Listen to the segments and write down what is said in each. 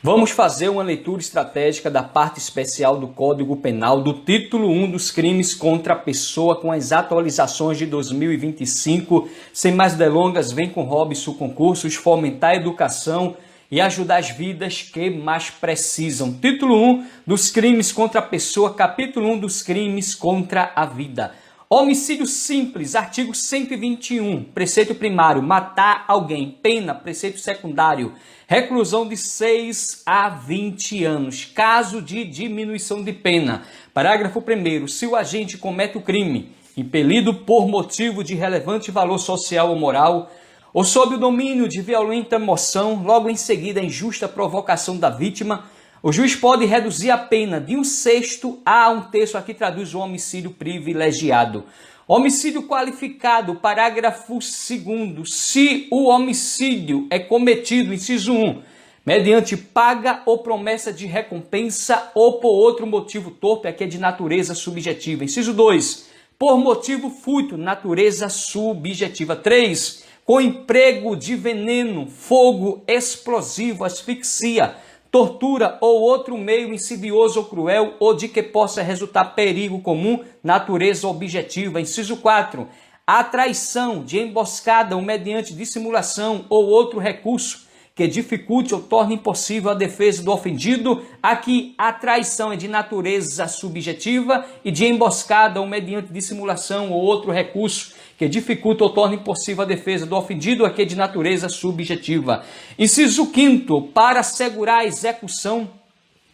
Vamos fazer uma leitura estratégica da parte especial do Código Penal do título 1 dos crimes contra a pessoa com as atualizações de 2025. Sem mais delongas, vem com Robson Concursos, fomentar a educação e ajudar as vidas que mais precisam. Título 1 dos crimes contra a pessoa, capítulo 1 dos crimes contra a vida. Homicídio simples, artigo 121, preceito primário, matar alguém, pena, preceito secundário, reclusão de 6 a 20 anos, caso de diminuição de pena. Parágrafo 1º, se o agente comete o crime, impelido por motivo de relevante valor social ou moral, ou sob o domínio de violenta emoção, logo em seguida a injusta provocação da vítima, o juiz pode reduzir a pena de 1/6 a 1/3, aqui traduz o homicídio privilegiado. Homicídio qualificado, parágrafo 2º, se o homicídio é cometido, inciso 1, mediante paga ou promessa de recompensa ou por outro motivo torpe, aqui é de natureza subjetiva. Inciso 2, por motivo fútil, natureza subjetiva. 3, com emprego de veneno, fogo, explosivo, asfixia, tortura ou outro meio insidioso ou cruel ou de que possa resultar perigo comum, natureza objetiva. Inciso 4, a traição de emboscada ou mediante dissimulação ou outro recurso que dificulte ou torne impossível a defesa do ofendido. Aqui a traição é de natureza subjetiva e de emboscada ou mediante dissimulação ou outro recurso que dificulta ou torna impossível a defesa do ofendido, aqui é de natureza subjetiva. Inciso 5º, para assegurar a execução,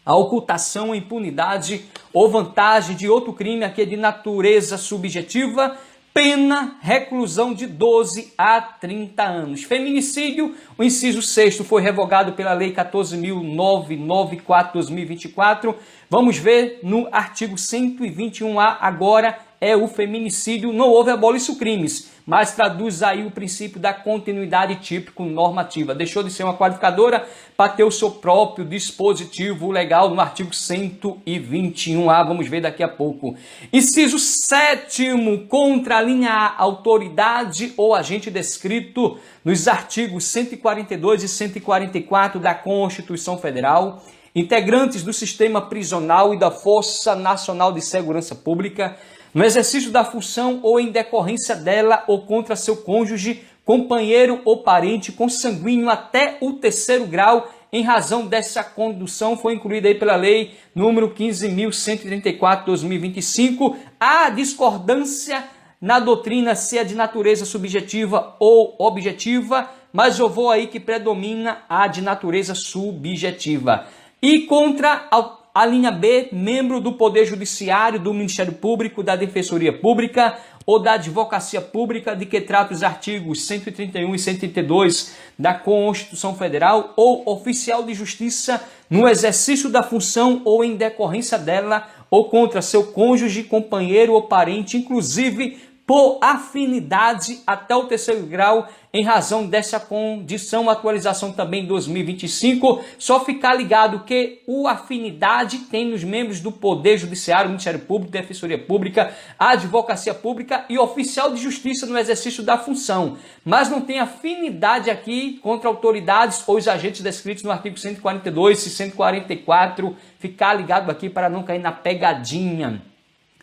a ocultação, a impunidade ou vantagem de outro crime, aqui é de natureza subjetiva, pena, reclusão de 12 a 30 anos. Feminicídio, o inciso 6º foi revogado pela Lei 14.994/2024. Vamos ver no artigo 121A agora, é o feminicídio, não houve abolição crimes, mas traduz aí o princípio da continuidade típico-normativa. Deixou de ser uma qualificadora para ter o seu próprio dispositivo legal no artigo 121A, vamos ver daqui a pouco. Inciso 7º, contra a linha A, autoridade ou agente descrito nos artigos 142 e 144 da Constituição Federal, integrantes do sistema prisional e da Força Nacional de Segurança Pública, no exercício da função ou em decorrência dela ou contra seu cônjuge, companheiro ou parente consanguíneo até o 3º grau, em razão dessa condução, foi incluída aí pela lei número 15.134/2025, a discordância na doutrina se é de natureza subjetiva ou objetiva, mas eu vou aí que predomina a de natureza subjetiva. E contra a linha B, membro do Poder Judiciário, do Ministério Público, da Defensoria Pública ou da Advocacia Pública, de que trata os artigos 131 e 132 da Constituição Federal, ou oficial de justiça no exercício da função ou em decorrência dela, ou contra seu cônjuge, companheiro ou parente, inclusive por afinidade até o 3º grau, em razão dessa condição, atualização também em 2025, só ficar ligado que o afinidade tem nos membros do Poder Judiciário, Ministério Público, Defensoria Pública, Advocacia Pública e oficial de justiça no exercício da função, mas não tem afinidade aqui contra autoridades ou os agentes descritos no artigo 142 e 144, ficar ligado aqui para não cair na pegadinha.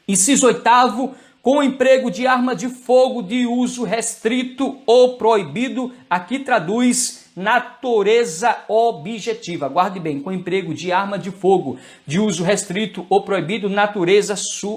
Inciso 8º, com emprego de arma de fogo de uso restrito ou proibido, aqui traduz natureza objetiva. Guarde bem, com emprego de arma de fogo de uso restrito ou proibido, natureza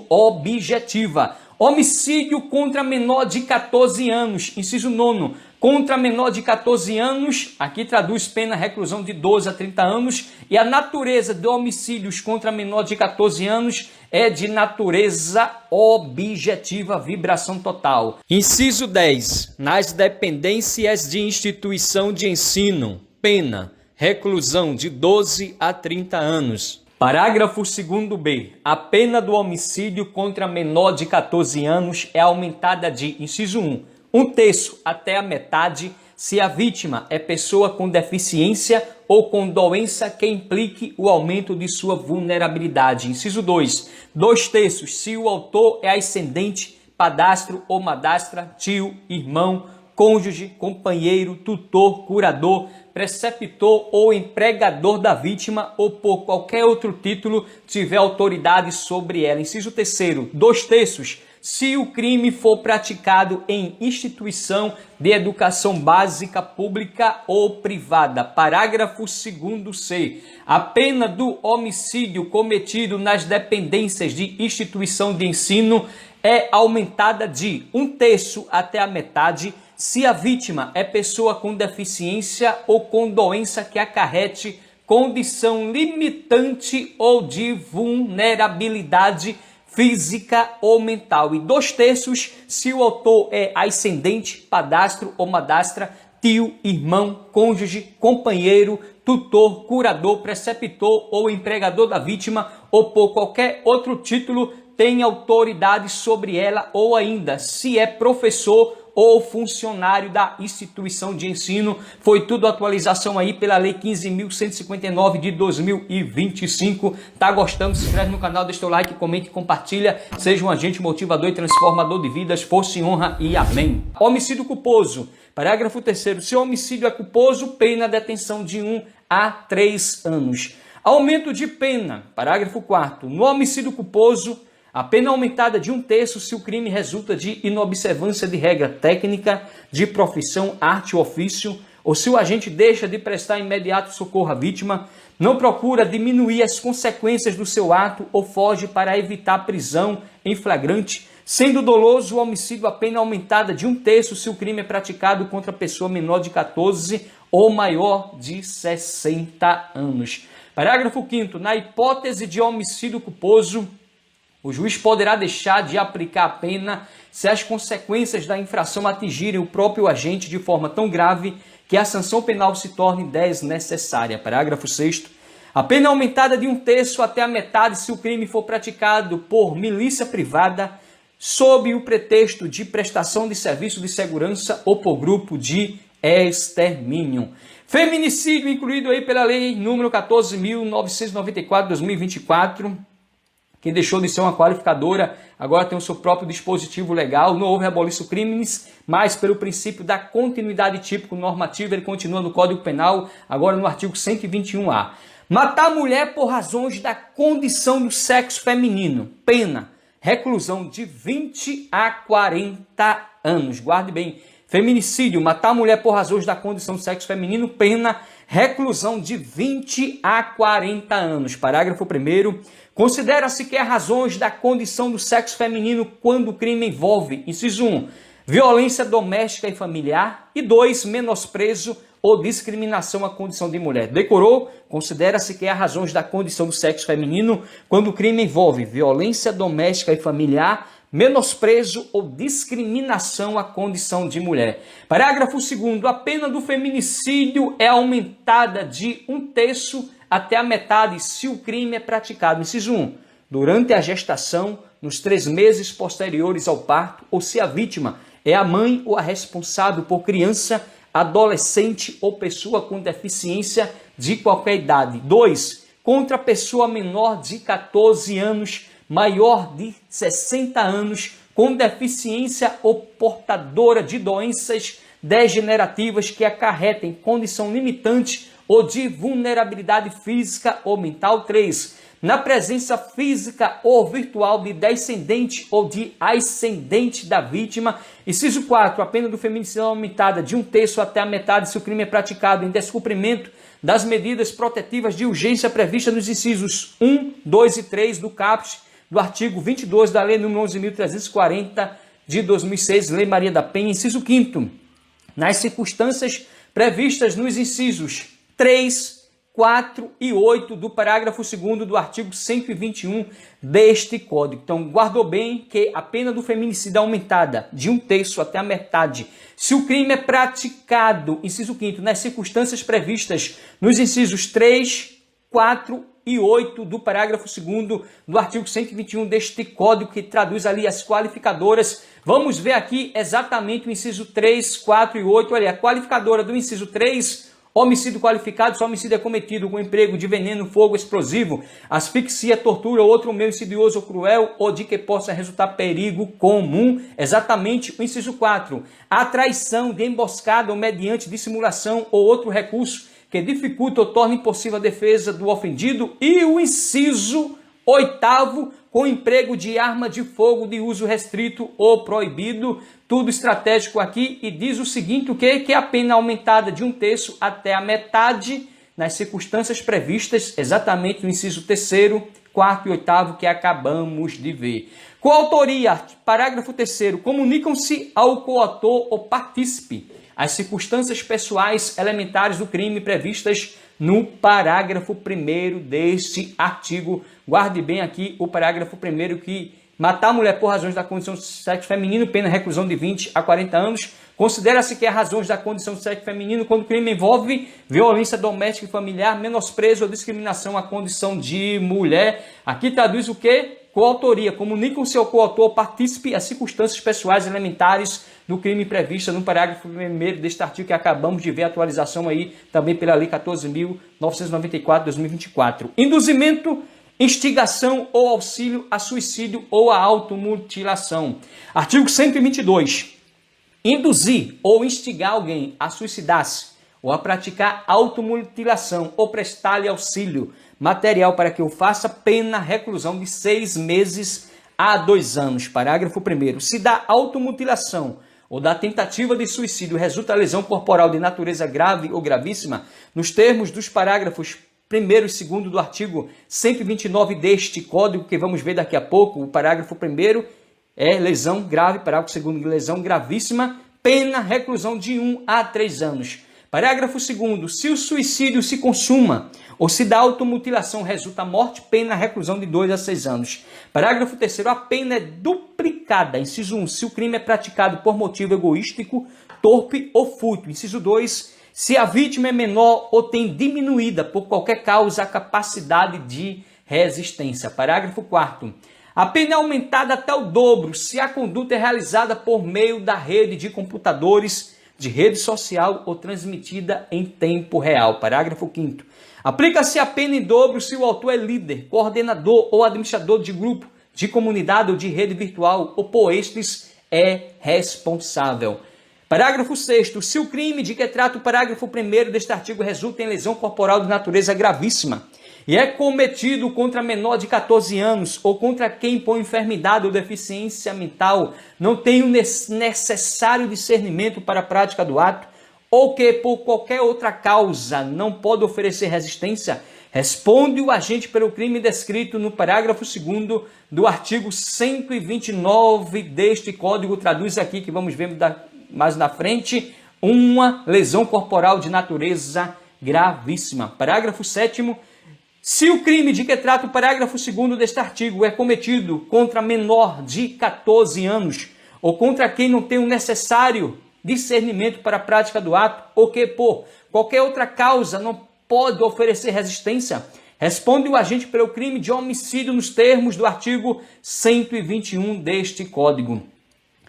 objetiva. Homicídio contra menor de 14 anos, inciso 9º, contra menor de 14 anos, aqui traduz pena reclusão de 12 a 30 anos, e a natureza de homicídios contra menor de 14 anos é de natureza objetiva, vibração total. Inciso 10, nas dependências de instituição de ensino, pena, reclusão de 12 a 30 anos. Parágrafo 2º-B. A pena do homicídio contra menor de 14 anos é aumentada de, inciso 1, 1/3 até a metade, se a vítima é pessoa com deficiência ou com doença que implique o aumento de sua vulnerabilidade. Inciso 2, 2/3 se o autor é ascendente, padastro ou madrasta, tio, irmão, cônjuge, companheiro, tutor, curador, preceptor ou empregador da vítima ou por qualquer outro título tiver autoridade sobre ela. Inciso 3º, 2/3, se o crime for praticado em instituição de educação básica pública ou privada. Parágrafo 2º-C. A pena do homicídio cometido nas dependências de instituição de ensino é aumentada de 1/3 até a metade se a vítima é pessoa com deficiência ou com doença que acarrete condição limitante ou de vulnerabilidade física ou mental. E 2/3 se o autor é ascendente, padastro ou madrasta, tio, irmão, cônjuge, companheiro, tutor, curador, preceptor ou empregador da vítima ou por qualquer outro título tem autoridade sobre ela, ou ainda se é professor ou funcionário da instituição de ensino. Foi tudo atualização aí pela Lei 15.159 de 2025. Tá gostando? Se inscreve no canal, deixa o like, comente e compartilha. Seja um agente motivador e transformador de vidas. Força e honra e amém. Homicídio culposo. Parágrafo 3º. Se o homicídio é culposo, pena detenção de 1 a 3 anos. Aumento de pena. Parágrafo 4º. No homicídio culposo, a pena é aumentada de 1/3 se o crime resulta de inobservância de regra técnica, de profissão, arte ou ofício, ou se o agente deixa de prestar imediato socorro à vítima, não procura diminuir as consequências do seu ato ou foge para evitar prisão em flagrante. Sendo doloso o homicídio, a pena é aumentada de 1/3 se o crime é praticado contra pessoa menor de 14 ou maior de 60 anos. Parágrafo 5º. Na hipótese de homicídio culposo, o juiz poderá deixar de aplicar a pena se as consequências da infração atingirem o próprio agente de forma tão grave que a sanção penal se torne desnecessária. Parágrafo 6º. A pena é aumentada de 1/3 até a metade se o crime for praticado por milícia privada, sob o pretexto de prestação de serviço de segurança ou por grupo de extermínio. Feminicídio, incluído aí pela Lei número 14.994 de 2024, que deixou de ser uma qualificadora, agora tem o seu próprio dispositivo legal. Não houve abolição crimes, mas pelo princípio da continuidade típico-normativa, ele continua no Código Penal, agora no artigo 121A. Matar mulher por razões da condição do sexo feminino. Pena, reclusão de 20 a 40 anos. Guarde bem. Feminicídio, matar mulher por razões da condição do sexo feminino. Pena, reclusão de 20 a 40 anos. Parágrafo 1º. Considera-se que há razões da condição do sexo feminino quando o crime envolve, inciso 1, violência doméstica e familiar, e 2, menosprezo ou discriminação à condição de mulher. Decorou? Considera-se que há razões da condição do sexo feminino quando o crime envolve violência doméstica e familiar, menosprezo ou discriminação à condição de mulher. Parágrafo 2º. A pena do feminicídio é aumentada de 1/3 até a metade se o crime é praticado, inciso 1, durante a gestação, nos 3 meses posteriores ao parto, ou se a vítima é a mãe ou a responsável por criança, adolescente ou pessoa com deficiência de qualquer idade. 2, contra pessoa menor de 14 anos, maior de 60 anos, com deficiência ou portadora de doenças degenerativas que acarretem condição limitante ou de vulnerabilidade física ou mental. 3, na presença física ou virtual de descendente ou de ascendente da vítima. Inciso 4, a pena do feminicídio é aumentada de 1/3 até a metade se o crime é praticado em descumprimento das medidas protetivas de urgência previstas nos incisos 1, 2 e 3 do caput do artigo 22 da Lei nº 11.340 de 2006, Lei Maria da Penha. Inciso 5º, nas circunstâncias previstas nos incisos 3, 4 e 8 do parágrafo 2º do artigo 121 deste Código. Então, guardou bem que a pena do feminicídio é aumentada de 1/3 até a metade se o crime é praticado, inciso 5º, nas circunstâncias previstas nos incisos 3, 4 e 8 do parágrafo 2º do artigo 121 deste Código, que traduz ali as qualificadoras. Vamos ver aqui exatamente o inciso 3, 4 e 8. Olha, a qualificadora do inciso 3, Homicídio qualificado, se o homicídio é cometido com emprego de veneno, fogo explosivo, asfixia, tortura ou outro meio insidioso ou cruel ou de que possa resultar perigo comum. Exatamente o inciso 4. A traição de emboscada ou mediante dissimulação ou outro recurso que dificulta ou torna impossível a defesa do ofendido. E o inciso 8º, com emprego de arma de fogo de uso restrito ou proibido. Tudo estratégico aqui, e diz o seguinte, que a pena aumentada de 1/3 até a metade nas circunstâncias previstas, exatamente no inciso 3º, 4º e 8º que acabamos de ver. Coautoria, parágrafo 3º, comunicam-se ao coautor ou partícipe as circunstâncias pessoais elementares do crime previstas no parágrafo 1º deste artigo. Guarde bem aqui o parágrafo 1º, que matar a mulher por razões da condição de sexo feminino, pena reclusão de 20 a 40 anos. Considera-se que é razões da condição de sexo feminino quando o crime envolve violência doméstica e familiar, menosprezo ou discriminação à condição de mulher. Aqui traduz o quê? Coautoria. Comunicam-se ao coautor ou partícipe as circunstâncias pessoais elementares do crime prevista no parágrafo 1º deste artigo, que acabamos de ver a atualização aí também pela Lei 14.994/2024. Induzimento, instigação ou auxílio a suicídio ou a automutilação. Artigo 122. Induzir ou instigar alguém a suicidar-se ou a praticar automutilação ou prestar-lhe auxílio material para que o faça, pena reclusão de 6 meses a 2 anos. Parágrafo 1º. Se da automutilação ou da tentativa de suicídio resulta lesão corporal de natureza grave ou gravíssima, nos termos dos parágrafos 1º e 2º do artigo 129 deste Código, que vamos ver daqui a pouco, o parágrafo 1º é lesão grave, parágrafo 2º, lesão gravíssima, pena reclusão de 1 a 3 anos. Parágrafo 2º, se o suicídio se consuma ou se da automutilação resulta morte, pena reclusão de 2 a 6 anos. Parágrafo 3º, a pena é duplicada. Inciso 1, se o crime é praticado por motivo egoístico, torpe ou fútil. Inciso 2, se a vítima é menor ou tem diminuída por qualquer causa a capacidade de resistência. Parágrafo 4º. A pena é aumentada até o dobro se a conduta é realizada por meio da rede de computadores, de rede social ou transmitida em tempo real. Parágrafo 5º. Aplica-se a pena em dobro se o autor é líder, coordenador ou administrador de grupo, de comunidade ou de rede virtual, ou por estes é responsável. Parágrafo 6º. Se o crime de que trata o parágrafo 1º deste artigo resulta em lesão corporal de natureza gravíssima e é cometido contra menor de 14 anos ou contra quem por enfermidade ou deficiência mental não tem o necessário discernimento para a prática do ato, ou que por qualquer outra causa não pode oferecer resistência, responde o agente pelo crime descrito no parágrafo 2º do artigo 129 deste Código. Traduz aqui, que vamos ver mais na frente, uma lesão corporal de natureza gravíssima. Parágrafo 7º. Se o crime de que trata o parágrafo 2º deste artigo é cometido contra menor de 14 anos ou contra quem não tem o necessário discernimento para a prática do ato, ou que por qualquer outra causa não pode oferecer resistência, responde o agente pelo crime de homicídio nos termos do artigo 121 deste Código.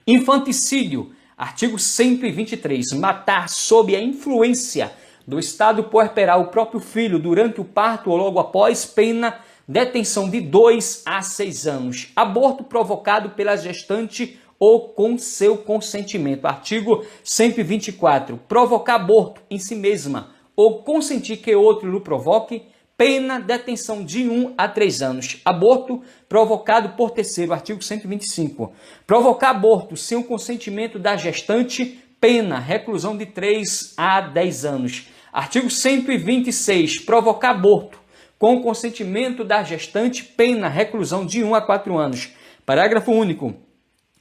Infanticídio, artigo 123. Matar sob a influência do estado puerperal o próprio filho durante o parto ou logo após, pena detenção de 2 a 6 anos. Aborto provocado pela gestante ou com seu consentimento. Artigo 124. Provocar aborto em si mesma ou consentir que outro lhe provoque, pena detenção de 1 a 3 anos. Aborto provocado por terceiro. Artigo 125. Provocar aborto sem o consentimento da gestante, pena reclusão de 3 a 10 anos. Artigo 126. Provocar aborto com o consentimento da gestante, pena reclusão de 1 a 4 anos. Parágrafo único.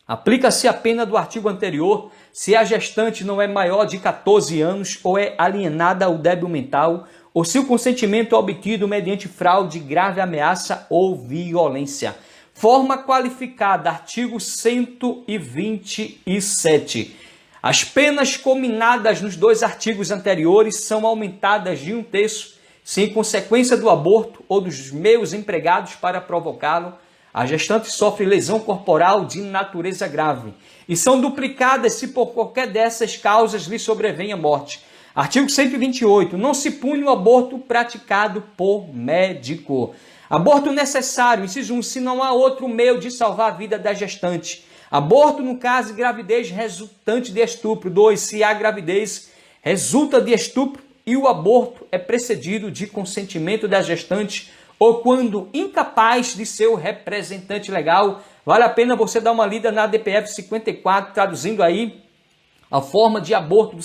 Aplica-se a pena do artigo anterior se a gestante não é maior de 14 anos ou é alienada ao débil mental, ou se o consentimento é obtido mediante fraude, grave ameaça ou violência. Forma qualificada, artigo 127. As penas combinadas nos 2 artigos anteriores são aumentadas de 1/3 se, em consequência do aborto ou dos meios empregados para provocá-lo, a gestante sofre lesão corporal de natureza grave, e são duplicadas se por qualquer dessas causas lhe sobrevém a morte. Artigo 128. Não se pune o aborto praticado por médico. Aborto necessário, inciso 1, se não há outro meio de salvar a vida da gestante. Aborto no caso de gravidez resultante de estupro. 2, se a gravidez resulta de estupro e o aborto é precedido de consentimento da gestante ou quando incapaz de seu representante legal. Vale a pena você dar uma lida na DPF 54, traduzindo aí a forma de aborto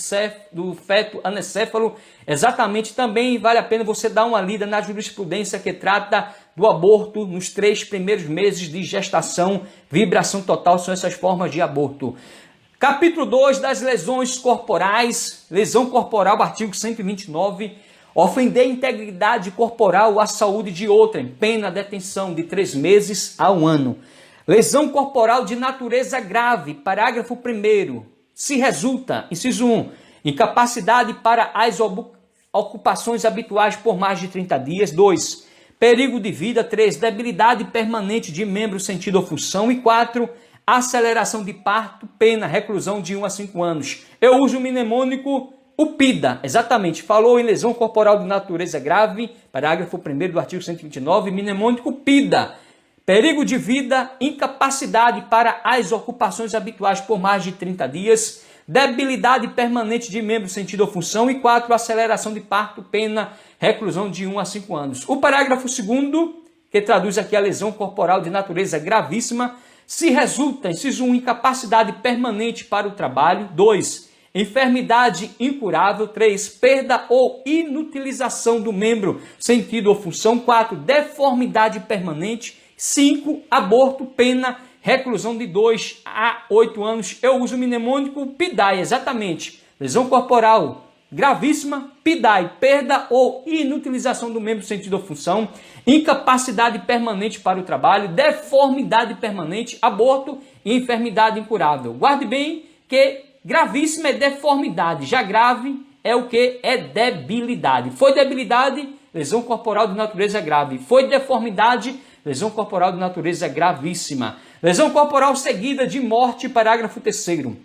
do feto anencéfalo. Exatamente, também vale a pena você dar uma lida na jurisprudência que trata do aborto nos 3 primeiros meses de gestação. Vibração total são essas formas de aborto. Capítulo 2 das lesões corporais. Lesão corporal, artigo 129. Ofender a integridade corporal ou a saúde de outrem, pena detenção de 3 meses a 1 ano. Lesão corporal de natureza grave, parágrafo 1º. Se resulta, inciso 1, incapacidade para as ocupações habituais por mais de 30 dias. 2, perigo de vida. 3, debilidade permanente de membro, sentido ou função. E 4, aceleração de parto, pena, reclusão de 1 a 5 anos. Eu uso o mnemônico UPIDA, exatamente, falou em lesão corporal de natureza grave, parágrafo 1º do artigo 129, mnemônico UPIDA. Perigo de vida, incapacidade para as ocupações habituais por mais de 30 dias, debilidade permanente de membro, sentido ou função. E 4, aceleração de parto, pena, reclusão de 1 a 5 anos. O parágrafo 2º, que traduz aqui a lesão corporal de natureza gravíssima, se resulta, inciso 1, incapacidade permanente para o trabalho. 2, enfermidade incurável. 3, perda ou inutilização do membro, sentido ou função. 4, deformidade permanente. 5, aborto, pena, reclusão de 2 a 8 anos. Eu uso o mnemônico PIDAI, exatamente. Lesão corporal gravíssima, PIDAI, perda ou inutilização do membro, sentido ou função, incapacidade permanente para o trabalho, deformidade permanente, aborto e enfermidade incurável. Guarde bem que gravíssima é deformidade, já grave é o que? É debilidade. Foi debilidade, lesão corporal de natureza grave. Foi deformidade, lesão corporal de natureza gravíssima. Lesão corporal seguida de morte, parágrafo 3º.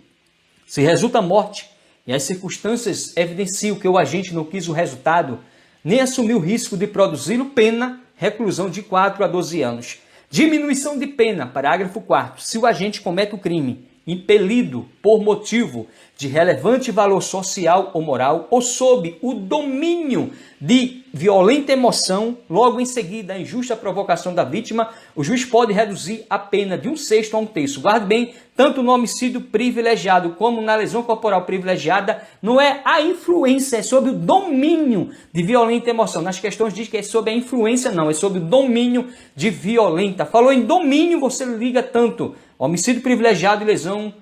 Se resulta morte e as circunstâncias evidenciam que o agente não quis o resultado, nem assumiu o risco de produzi-lo, pena, reclusão de 4 a 12 anos. Diminuição de pena, parágrafo 4º. Se o agente comete o crime impelido por motivo de relevante valor social ou moral ou sob o domínio de violenta emoção, logo em seguida a injusta provocação da vítima, o juiz pode reduzir a pena de 1/6 a 1/3. Guarde bem, tanto no homicídio privilegiado como na lesão corporal privilegiada, não é a influência, é sobre o domínio de violenta emoção. Nas questões diz que é sobre a influência, não, é sobre o domínio de violenta. Falou em domínio, você liga tanto homicídio privilegiado e lesão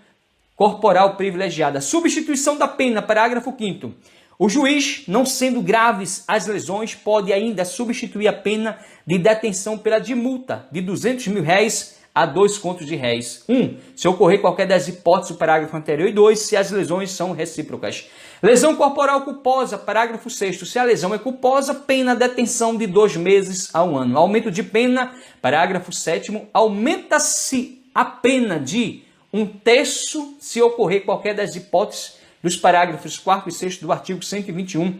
corporal privilegiada. Substituição da pena, parágrafo 5º. O juiz, não sendo graves as lesões, pode ainda substituir a pena de detenção pela de multa de R$200 mil a 2 contos de réis. 1. Se ocorrer qualquer das hipóteses do parágrafo anterior. E 2. Se as lesões são recíprocas. Lesão corporal culposa, parágrafo 6º. Se a lesão é culposa, pena detenção de 2 meses a 1 ano. Aumento de pena, parágrafo 7º. Aumenta-se a pena de 1/3 se ocorrer qualquer das hipóteses dos parágrafos 4º e 6º do artigo 121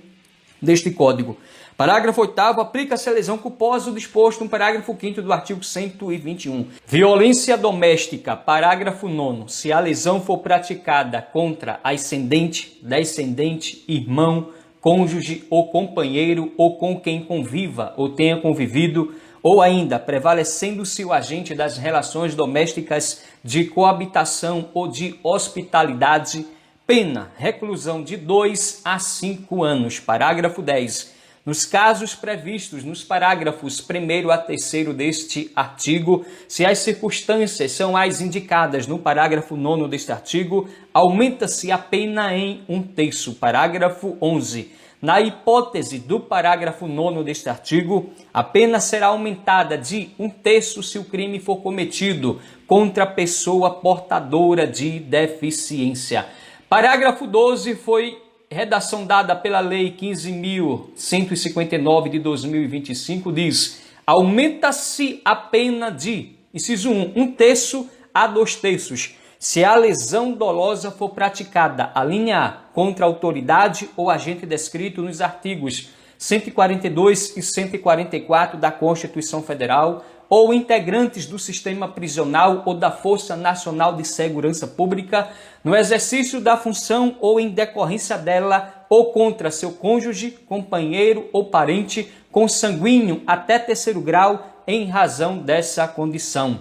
deste Código. Parágrafo 8º, aplica-se a lesão culposa o disposto no parágrafo 5º do artigo 121. Violência doméstica, parágrafo 9º. Se a lesão for praticada contra ascendente, descendente, irmão, cônjuge ou companheiro ou com quem conviva ou tenha convivido, ou ainda prevalecendo-se o agente das relações domésticas de coabitação ou de hospitalidade, pena, reclusão de 2 a 5 anos. Parágrafo 10. Nos casos previstos nos parágrafos 1º a 3º deste artigo, se as circunstâncias são as indicadas no parágrafo 9º deste artigo, aumenta-se a pena em 1/3. Parágrafo 11. Na hipótese do parágrafo 9º deste artigo, a pena será aumentada de 1/3 se o crime for cometido contra a pessoa portadora de deficiência. Parágrafo 12 foi redação dada pela Lei 15.159 de 2025, diz: aumenta-se a pena de, inciso 1, 1/3 a 2/3, se a lesão dolosa for praticada, a linha A, contra a autoridade ou agente descrito nos artigos 142 e 144 da Constituição Federal, ou integrantes do sistema prisional ou da Força Nacional de Segurança Pública, no exercício da função ou em decorrência dela, ou contra seu cônjuge, companheiro ou parente consanguíneo até terceiro grau, em razão dessa condição.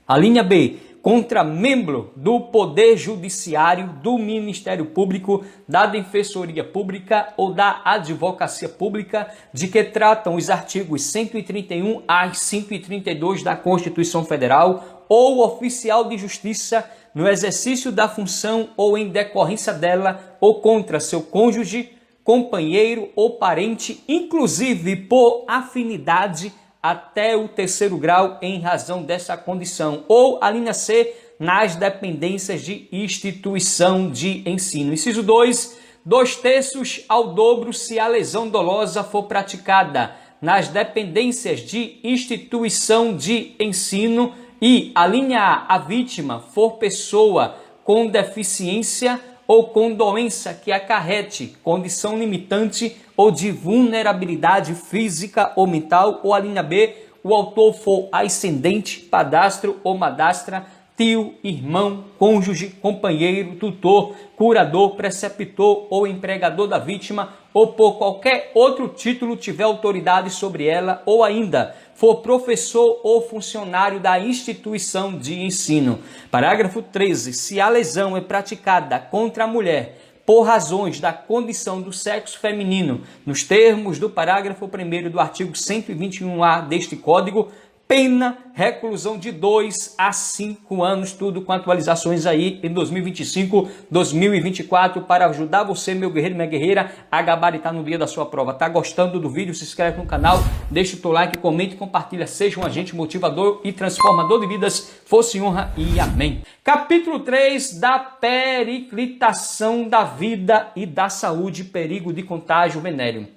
A linha B, contra membro do Poder Judiciário, do Ministério Público, da Defensoria Pública ou da Advocacia Pública, de que tratam os artigos 131 a 132 da Constituição Federal, ou oficial de justiça, no exercício da função ou em decorrência dela, ou contra seu cônjuge, companheiro ou parente, inclusive por afinidade, até o terceiro grau em razão dessa condição, ou a linha C, nas dependências de instituição de ensino. Inciso 2, 2/3 ao dobro se a lesão dolosa for praticada nas dependências de instituição de ensino e a linha A, a vítima for pessoa com deficiência ou com doença que acarrete condição limitante ou de vulnerabilidade física ou mental, ou a linha B, o autor for ascendente, padastro ou madastra, tio, irmão, cônjuge, companheiro, tutor, curador, preceptor ou empregador da vítima, ou por qualquer outro título tiver autoridade sobre ela, ou ainda for professor ou funcionário da instituição de ensino. Parágrafo 13. Se a lesão é praticada contra a mulher por razões da condição do sexo feminino, nos termos do parágrafo 1º do artigo 121A deste Código, pena, reclusão de 2 a 5 anos, tudo com atualizações aí em 2025, 2024, para ajudar você, meu guerreiro e minha guerreira, a gabaritar no dia da sua prova. Tá gostando do vídeo? Se inscreve no canal, deixa o teu like, comente, compartilha, seja um agente motivador e transformador de vidas, força e honra e amém. Capítulo 3 da periclitação da vida e da saúde, perigo de contágio venéreo.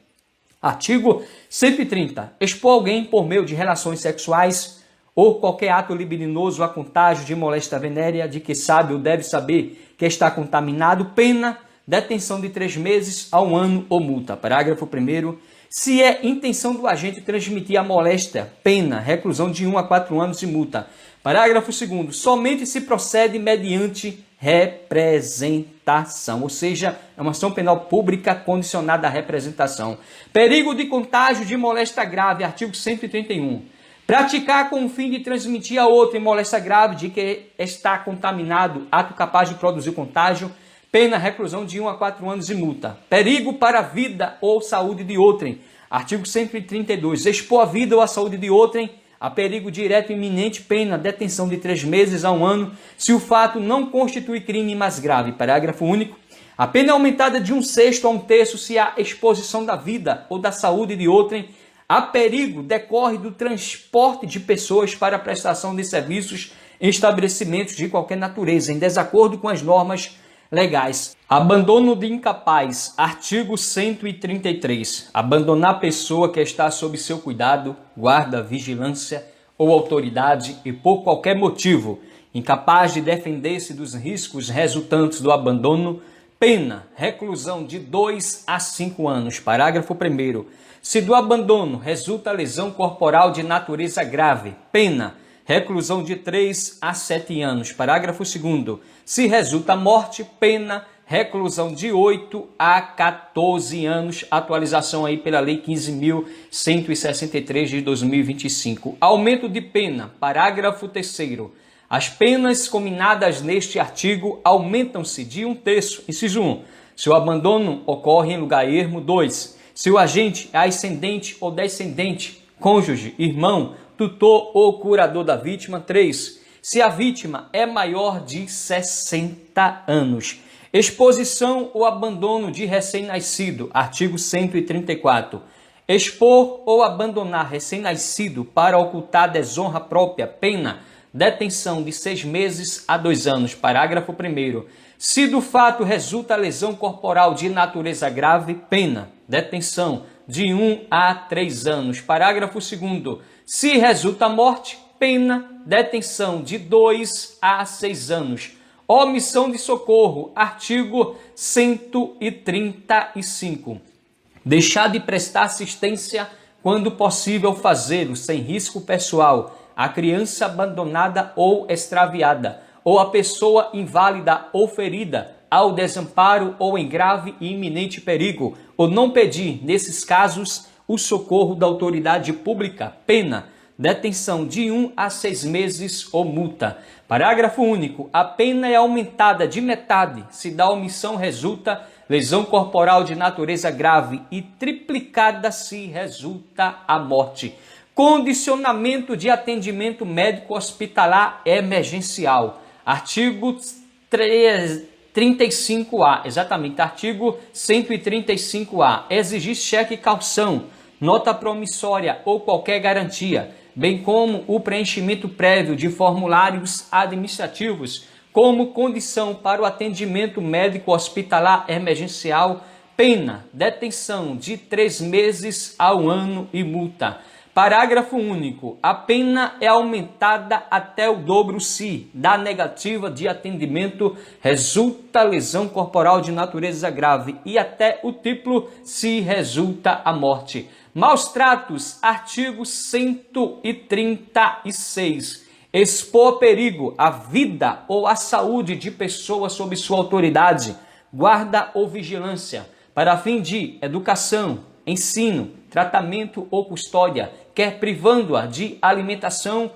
Artigo 130. Expor alguém por meio de relações sexuais ou qualquer ato libidinoso a contágio de moléstia venérea de que sabe ou deve saber que está contaminado, pena, detenção de 3 meses a 1 ano ou multa. Parágrafo 1º. Se é intenção do agente transmitir a moléstia, pena, reclusão de 1 a 4 anos e multa. Parágrafo 2º. Somente se procede mediante representação, ou seja, é uma ação penal pública condicionada à representação. Perigo de contágio de moléstia grave, artigo 131. Praticar com o fim de transmitir a outro em moléstia grave de que está contaminado, ato capaz de produzir contágio, pena, reclusão de 1 a 4 anos e multa. Perigo para a vida ou saúde de outrem, artigo 132. Expor a vida ou a saúde de outrem a perigo direto e iminente, pena, detenção de 3 meses a 1 ano, se o fato não constitui crime mais grave. Parágrafo único. A pena é aumentada de 1/6 a 1/3 se a exposição da vida ou da saúde de outrem a perigo decorre do transporte de pessoas para a prestação de serviços em estabelecimentos de qualquer natureza, em desacordo com as normas legais. Abandono de incapaz, artigo 133. Abandonar pessoa que está sob seu cuidado, guarda, vigilância ou autoridade e por qualquer motivo incapaz de defender-se dos riscos resultantes do abandono, pena, reclusão de 2 a 5 anos. Parágrafo 1º. Se do abandono resulta lesão corporal de natureza grave, pena, reclusão de 3 a 7 anos. Parágrafo 2º. Se resulta morte, pena, reclusão de 8 a 14 anos. Atualização aí pela Lei 15.163 de 2025. Aumento de pena. Parágrafo 3º. As penas combinadas neste artigo aumentam-se de 1/3. Inciso 1. Se o abandono ocorre em lugar ermo. 2. Se o agente é ascendente ou descendente, cônjuge, irmão, tutor ou curador da vítima. 3. Se a vítima é maior de 60 anos. Exposição ou abandono de recém-nascido. Artigo 134. Expor ou abandonar recém-nascido para ocultar desonra própria. Pena, detenção de 6 meses a 2 anos. Parágrafo 1º. Se do fato resulta lesão corporal de natureza grave, pena, detenção de 1 a 3 anos. Parágrafo 2º. Se resulta morte, pena, detenção de 2 a 6 anos. omissão de socorro, artigo 135. Deixar de prestar assistência quando possível fazê-lo, sem risco pessoal, a criança abandonada ou extraviada, ou a pessoa inválida ou ferida, ao desamparo ou em grave e iminente perigo, ou não pedir, nesses casos, o socorro da autoridade pública, pena, detenção de 1 a 6 meses ou multa. Parágrafo único. A pena é aumentada de metade se da omissão resulta lesão corporal de natureza grave e triplicada se resulta a morte. Condicionamento de atendimento médico hospitalar emergencial. Artigo 35A, exatamente, artigo 135A. Exigir cheque calção, nota promissória ou qualquer garantia, bem como o preenchimento prévio de formulários administrativos como condição para o atendimento médico hospitalar emergencial, pena, detenção de 3 meses a 1 ano e multa. Parágrafo único. A pena é aumentada até o dobro se, da negativa de atendimento, resulta lesão corporal de natureza grave e até o triplo se resulta a morte. Maus tratos, artigo 136. Expor perigo à vida ou à saúde de pessoa sob sua autoridade, guarda ou vigilância, para fim de educação, ensino, tratamento ou custódia, quer privando-a de alimentação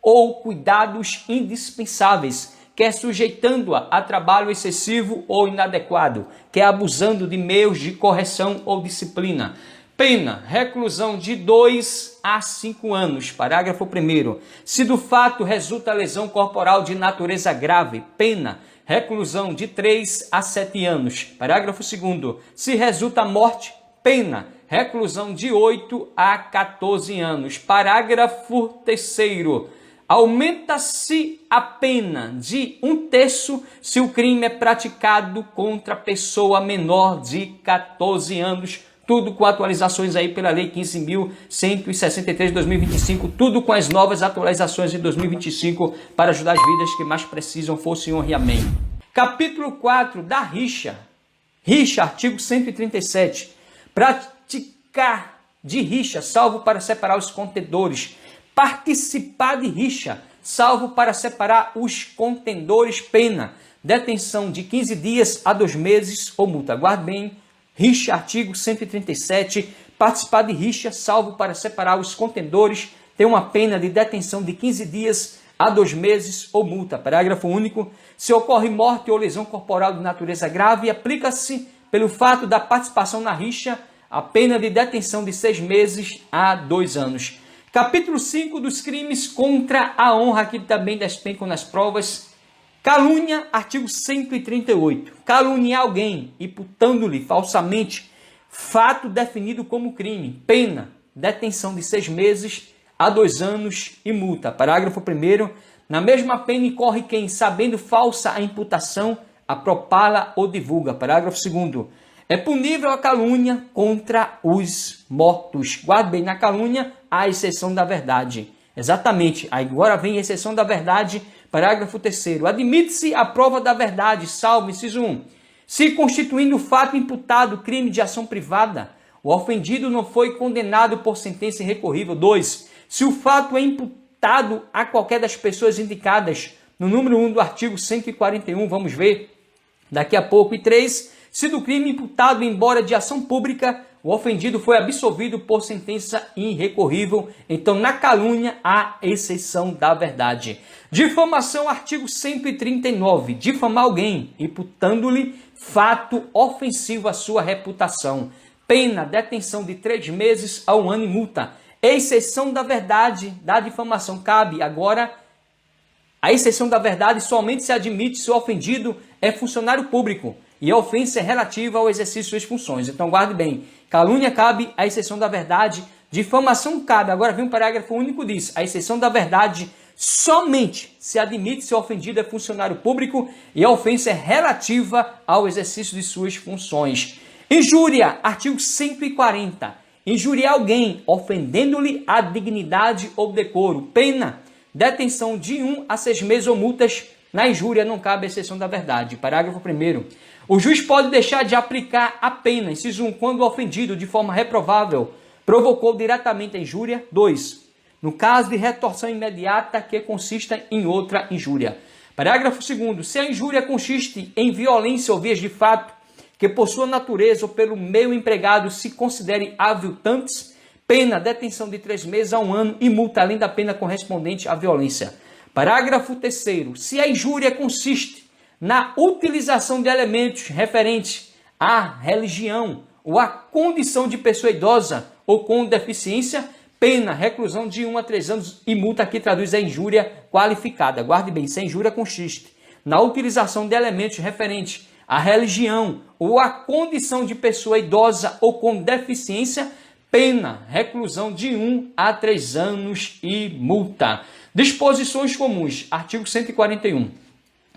ou cuidados indispensáveis, quer sujeitando-a a trabalho excessivo ou inadequado, quer abusando de meios de correção ou disciplina. Pena, reclusão de 2 a 5 anos. Parágrafo 1º. Se do fato resulta lesão corporal de natureza grave, pena, reclusão de 3 a 7 anos. Parágrafo 2º. Se resulta morte, pena, reclusão de 8 a 14 anos. Parágrafo 3º. Aumenta-se a pena de 1/3 se o crime é praticado contra pessoa menor de 14 anos. Tudo com atualizações aí pela Lei 15.163 de 2025, tudo com as novas atualizações de 2025 para ajudar as vidas que mais precisam, fosse honra e amém. Capítulo 4 da rixa. Rixa, artigo 137. Praticar de rixa, salvo para separar os contendores. Participar de rixa, salvo para separar os contendores, pena, detenção de 15 dias a 2 meses ou multa. Guarde bem. Rixa, artigo 137, participar de rixa, salvo para separar os contendores, tem uma pena de detenção de 15 dias a 2 meses ou multa. Parágrafo único. Se ocorre morte ou lesão corporal de natureza grave, aplica-se, pelo fato da participação na rixa, a pena de detenção de 6 meses a 2 anos. Capítulo 5 dos crimes contra a honra, aqui também despencam nas provas. Calúnia, artigo 138. Caluniar alguém, imputando-lhe falsamente fato definido como crime. Pena, detenção de 6 meses a 2 anos e multa. Parágrafo 1º. Na mesma pena incorre quem, sabendo falsa a imputação, a propala ou divulga. Parágrafo 2º. É punível a calúnia contra os mortos. Guarde bem, na calúnia há exceção da verdade. Exatamente. Agora vem a exceção da verdade. Parágrafo 3º. Admite-se a prova da verdade, salvo, inciso 1. Se constituindo o fato imputado crime de ação privada, o ofendido não foi condenado por sentença irrecorrível. 2. Se o fato é imputado a qualquer das pessoas indicadas no número 1 do artigo 141, vamos ver daqui a pouco. E 3. Se do crime imputado, embora de ação pública, o ofendido foi absolvido por sentença irrecorrível. Então, na calúnia, há exceção da verdade. Difamação, artigo 139. Difamar alguém, imputando-lhe fato ofensivo à sua reputação. Pena, detenção de 3 meses a 1 ano e multa. Exceção da verdade da difamação. Cabe agora a exceção da verdade somente se admite se o ofendido é funcionário público e a ofensa é relativa ao exercício de suas funções. Então, guarde bem. Calúnia cabe a exceção da verdade. Difamação cabe. Agora vem um parágrafo único disso. A exceção da verdade somente se admite se o ofendido é funcionário público e a ofensa é relativa ao exercício de suas funções. Injúria, artigo 140. Injuriar alguém, ofendendo-lhe a dignidade ou decoro. Pena, detenção de 1 a 6 meses ou multas Na injúria não cabe exceção da verdade. Parágrafo 1º. O juiz pode deixar de aplicar a pena, inciso 1, quando o ofendido, de forma reprovável, provocou diretamente a injúria. 2. No caso de retorção imediata que consista em outra injúria. Parágrafo 2º. Se a injúria consiste em violência ou vias de fato, que por sua natureza ou pelo meio empregado se considere aviltantes, pena, detenção de 3 meses a 1 ano e multa além da pena correspondente à violência. Parágrafo 3º. Se a injúria consiste na utilização de elementos referentes à religião ou à condição de pessoa idosa ou com deficiência, pena, reclusão de 1 a 3 anos e multa que traduz a injúria qualificada. Guarde bem, se a injúria consiste na utilização de elementos referentes à religião ou à condição de pessoa idosa ou com deficiência, pena, reclusão de 1 a 3 anos e multa. Disposições comuns. Artigo 141.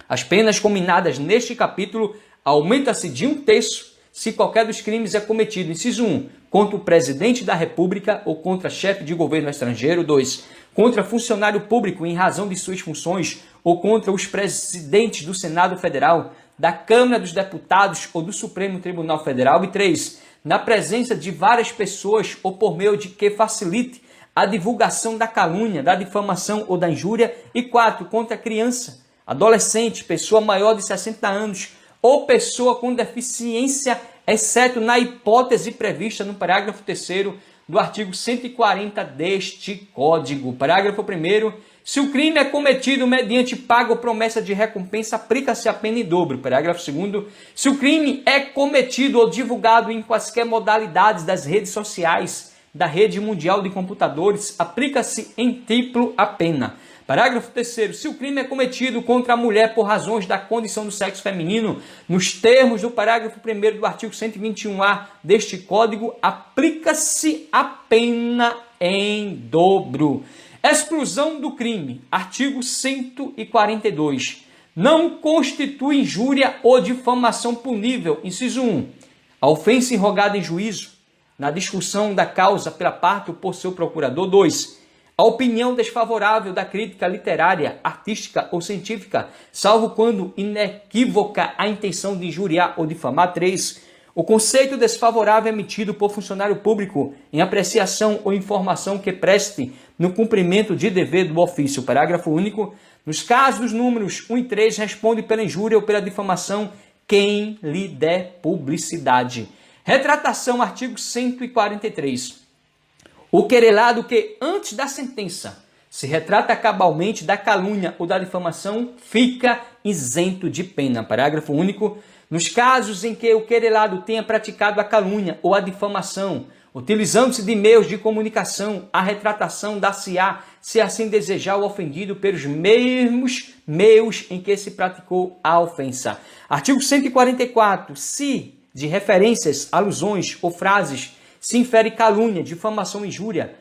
As penas combinadas neste capítulo aumenta-se de 1/3 se qualquer dos crimes é cometido, inciso 1, contra o presidente da República ou contra chefe de governo estrangeiro. 2, contra funcionário público em razão de suas funções ou contra os presidentes do Senado Federal, da Câmara dos Deputados ou do Supremo Tribunal Federal. E 3, na presença de várias pessoas ou por meio de que facilite a divulgação da calúnia, da difamação ou da injúria. E 4, contra criança, adolescente, pessoa maior de 60 anos ou pessoa com deficiência, exceto na hipótese prevista no parágrafo 3º do artigo 140 deste Código. Parágrafo 1º. Se o crime é cometido mediante pago ou promessa de recompensa, aplica-se a pena em dobro. Parágrafo 2º. Se o crime é cometido ou divulgado em quaisquer modalidades das redes sociais, da rede mundial de computadores, aplica-se em triplo a pena. Parágrafo 3º. Se o crime é cometido contra a mulher por razões da condição do sexo feminino, nos termos do parágrafo 1º do artigo 121A deste Código, aplica-se a pena em dobro. Exclusão do crime. Artigo 142. Não constitui injúria ou difamação punível. Inciso 1. A ofensa irrogada em juízo, na discussão da causa pela parte ou por seu procurador. 2. A opinião desfavorável da crítica literária, artística ou científica, salvo quando inequívoca a intenção de injuriar ou difamar. 3. O conceito desfavorável emitido por funcionário público em apreciação ou informação que preste no cumprimento de dever do ofício. Parágrafo único. Nos casos dos números 1 e 3, responde pela injúria ou pela difamação quem lhe der publicidade. Retratação, artigo 143. O querelado que, antes da sentença, se retrata cabalmente da calúnia ou da difamação, fica isento de pena. Parágrafo único. Nos casos em que o querelado tenha praticado a calúnia ou a difamação, utilizando-se de meios de comunicação, a retratação dar-se-á, se assim desejar o ofendido, pelos mesmos meios em que se praticou a ofensa. Artigo 144. Se de referências, alusões ou frases se infere calúnia, difamação e injúria,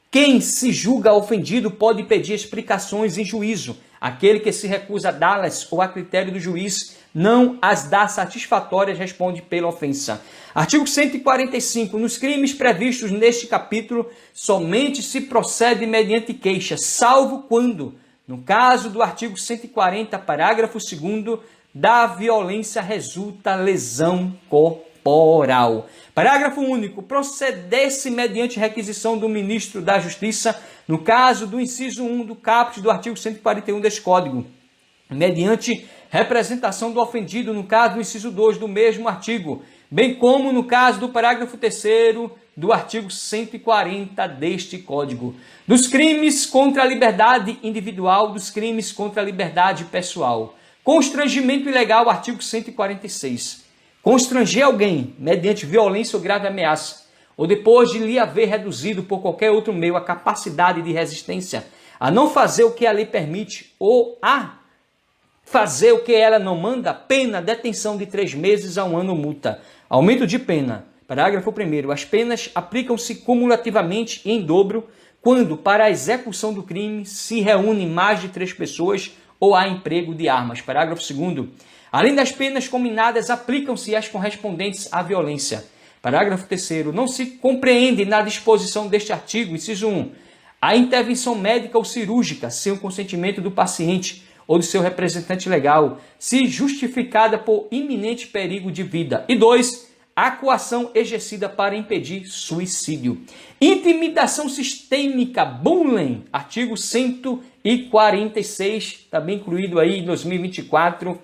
quem se julga ofendido pode pedir explicações em juízo. Aquele que se recusa a dá-las ou a critério do juiz não as dá satisfatórias responde pela ofensa. Artigo 145. Nos crimes previstos neste capítulo, somente se procede mediante queixa, salvo quando, no caso do artigo 140, parágrafo 2º, da violência resulta lesão corporal. Parágrafo único. Proceder-se mediante requisição do ministro da Justiça, no caso do inciso 1 do caput do artigo 141 deste Código, mediante representação do ofendido, no caso do inciso 2 do mesmo artigo, bem como no caso do parágrafo 3º do artigo 140 deste Código. Dos crimes contra a liberdade individual, dos crimes contra a liberdade pessoal. Constrangimento ilegal, artigo 146. Constranger alguém mediante violência ou grave ameaça, ou depois de lhe haver reduzido por qualquer outro meio a capacidade de resistência, a não fazer o que a lei permite ou a fazer o que ela não manda, pena, detenção de 3 meses a 1 ano, multa. Aumento de pena. Parágrafo 1º. As penas aplicam-se cumulativamente e em dobro quando, para a execução do crime, se reúnem mais de 3 pessoas ou há emprego de armas. Parágrafo 2º. Além das penas combinadas, aplicam-se as correspondentes à violência. Parágrafo 3º. Não se compreende na disposição deste artigo, inciso 1, a intervenção médica ou cirúrgica sem o consentimento do paciente ou de seu representante legal, se justificada por iminente perigo de vida. E 2, a coação exercida para impedir suicídio. Intimidação sistêmica, bullying, artigo 146, também incluído aí em 2024,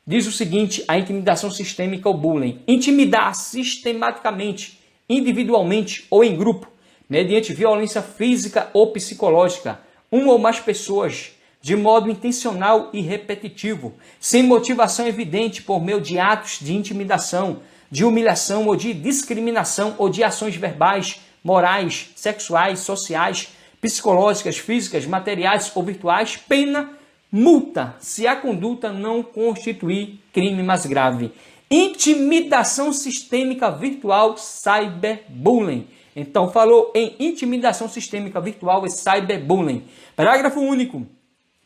diz o seguinte: a intimidação sistêmica ou bullying. Intimidar sistematicamente, individualmente ou em grupo, mediante violência física ou psicológica, uma ou mais pessoas, de modo intencional e repetitivo, sem motivação evidente por meio de atos de intimidação, de humilhação ou de discriminação ou de ações verbais, morais, sexuais, sociais, psicológicas, físicas, materiais ou virtuais, pena, multa, se a conduta não constituir crime mais grave. Intimidação sistêmica virtual, cyberbullying. Então, falou em intimidação sistêmica virtual e cyberbullying. Parágrafo único.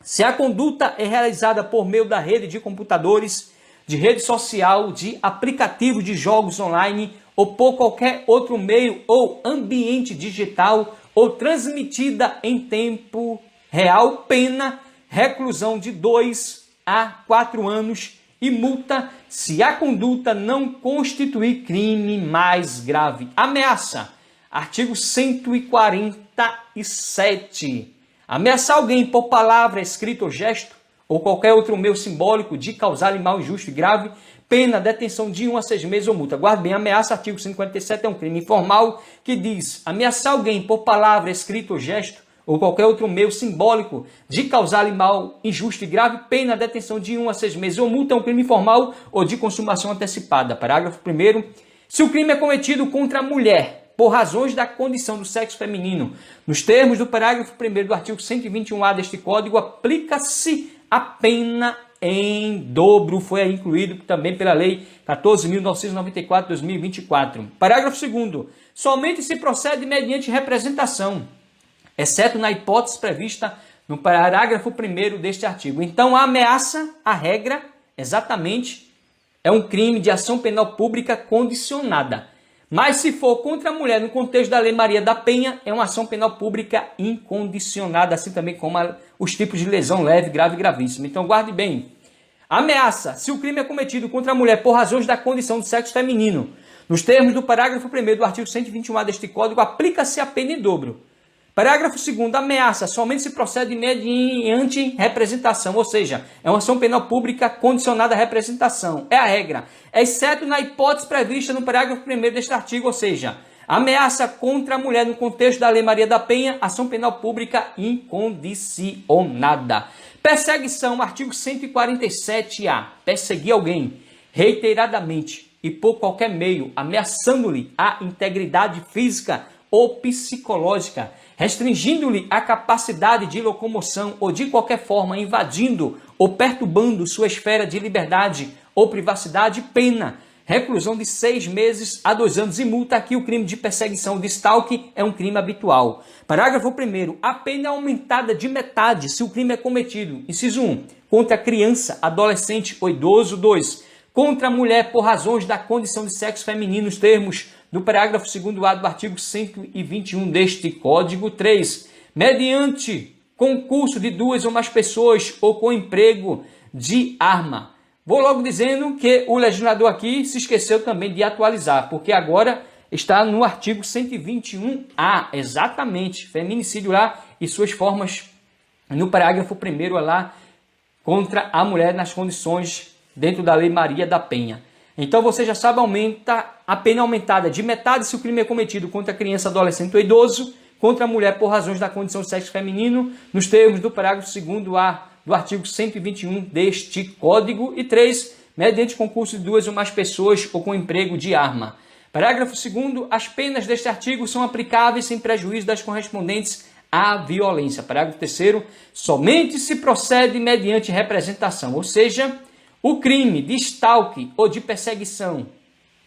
Se a conduta é realizada por meio da rede de computadores, de rede social, de aplicativo de jogos online ou por qualquer outro meio ou ambiente digital ou transmitida em tempo real, pena, reclusão de 2 a 4 anos e multa se a conduta não constituir crime mais grave. Ameaça. Artigo 147. Ameaçar alguém por palavra, escrito ou gesto, ou qualquer outro meio simbólico de causar-lhe mal injusto e grave, pena, detenção de 1 a 6 meses ou multa. Guarde bem, ameaça, artigo 147, é um crime informal que diz: ameaçar alguém por palavra, escrito ou gesto, ou qualquer outro meio simbólico de causar-lhe mal injusto e grave, pena, detenção de 1 a 6 meses ou multa, é um crime informal ou de consumação antecipada. Parágrafo 1º. Se o crime é cometido contra a mulher, por razões da condição do sexo feminino, nos termos do parágrafo 1º do artigo 121A deste Código, aplica-se a pena em dobro. Foi aí incluído também pela Lei 14.994 de 2024. Parágrafo 2º. Somente se procede mediante representação, exceto na hipótese prevista no parágrafo 1º deste artigo. Então, a ameaça, a regra, exatamente, é um crime de ação penal pública condicionada. Mas se for contra a mulher no contexto da Lei Maria da Penha, é uma ação penal pública incondicionada, assim também como os tipos de lesão leve, grave e gravíssima. Então guarde bem. Ameaça. Se o crime é cometido contra a mulher por razões da condição do sexo feminino, nos termos do parágrafo 1º do artigo 121A deste Código, aplica-se a pena em dobro. Parágrafo 2º. Ameaça. Somente se procede mediante representação, ou seja, é uma ação penal pública condicionada à representação. É a regra. Exceto na hipótese prevista no parágrafo 1º deste artigo, ou seja, ameaça contra a mulher no contexto da Lei Maria da Penha, ação penal pública incondicionada. Perseguição, artigo 147A. Perseguir alguém reiteradamente e por qualquer meio, ameaçando-lhe a integridade física ou psicológica, restringindo-lhe a capacidade de locomoção ou de qualquer forma invadindo ou perturbando sua esfera de liberdade ou privacidade, pena, reclusão de 6 meses a 2 anos e multa. Aqui o crime de perseguição de stalking é um crime habitual. Parágrafo 1º. A pena é aumentada de metade se o crime é cometido, inciso 1, contra criança, adolescente ou idoso. 2, contra a mulher por razões da condição de sexo feminino, nos termos do parágrafo 2º-A do artigo 121 deste Código. 3, mediante concurso de 2 ou mais pessoas ou com emprego de arma. Vou logo dizendo que o legislador aqui se esqueceu também de atualizar, porque agora está no artigo 121A, exatamente, feminicídio lá e suas formas no parágrafo 1º lá, contra a mulher nas condições dentro da Lei Maria da Penha. Então você já sabe, aumenta a pena aumentada de metade se o crime é cometido contra criança, adolescente ou idoso, contra a mulher por razões da condição de sexo feminino, nos termos do parágrafo 2º-A do artigo 121 deste Código. E 3, mediante concurso de 2 ou mais pessoas ou com emprego de arma. Parágrafo 2º. As penas deste artigo são aplicáveis sem prejuízo das correspondentes à violência. Parágrafo 3º. Somente se procede mediante representação, ou seja, o crime de stalking ou de perseguição,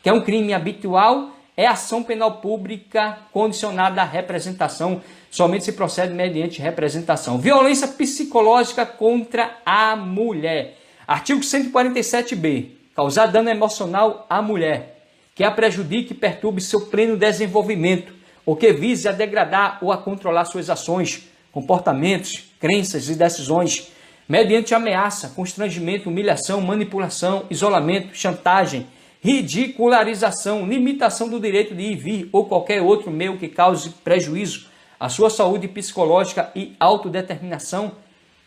que é um crime habitual, é ação penal pública condicionada à representação. Somente se procede mediante representação. Violência psicológica contra a mulher. Artigo 147b. Causar dano emocional à mulher, que a prejudique e perturbe seu pleno desenvolvimento, ou que vise a degradar ou a controlar suas ações, comportamentos, crenças e decisões, mediante ameaça, constrangimento, humilhação, manipulação, isolamento, chantagem, ridicularização, limitação do direito de ir e vir ou qualquer outro meio que cause prejuízo à sua saúde psicológica e autodeterminação,